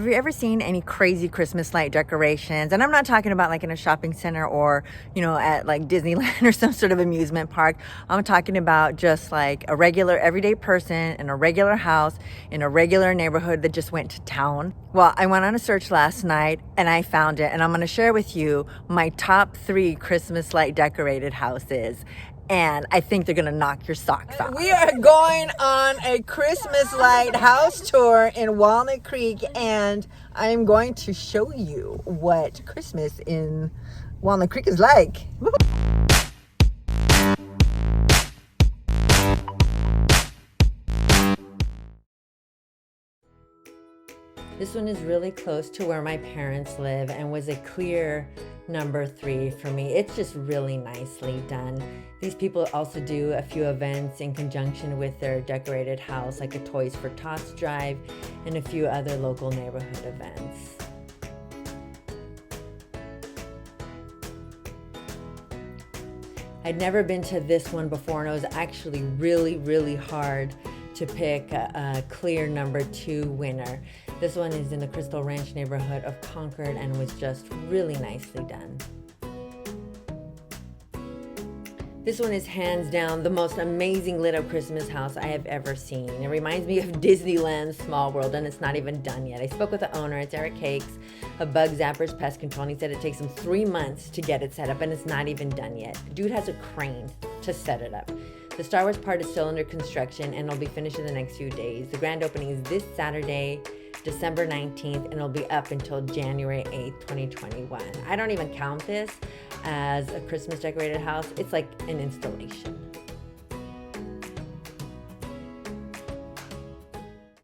Have you ever seen any crazy Christmas light decorations? And I'm not talking about like in a shopping center or, at like Disneyland or some sort of amusement park. I'm talking about just like a regular everyday person in a regular house in a regular neighborhood that just went to town. Well, I went on a search last night and I found it, and I'm going to share with you my top 3 Christmas light decorated houses. And I think they're gonna knock your socks off. We are going on a Christmas light house tour in Walnut Creek, and I'm going to show you what Christmas in Walnut Creek is like. This one is really close to where my parents live and was a clear number 3 for me. It's just really nicely done. These people also do a few events in conjunction with their decorated house, like a Toys for Tots drive and a few other local neighborhood events. I'd never been to this one before, and it was actually really hard to pick a clear number 2 winner. This one is in the Crystal Ranch neighborhood of Concord and was just really nicely done. This one is hands down the most amazing lit up Christmas house I have ever seen. It reminds me of Disneyland's Small World, and it's not even done yet. I spoke with the owner, it's Eric Cakes, of Bug Zappers Pest Control, and he said it takes him 3 months to get it set up, and it's not even done yet. Dude has a crane to set it up. The Star Wars part is still under construction and it'll be finished in the next few days. The grand opening is this Saturday, December 19th, and it'll be up until January 8th, 2021. I don't even count this as a Christmas decorated house. It's like an installation.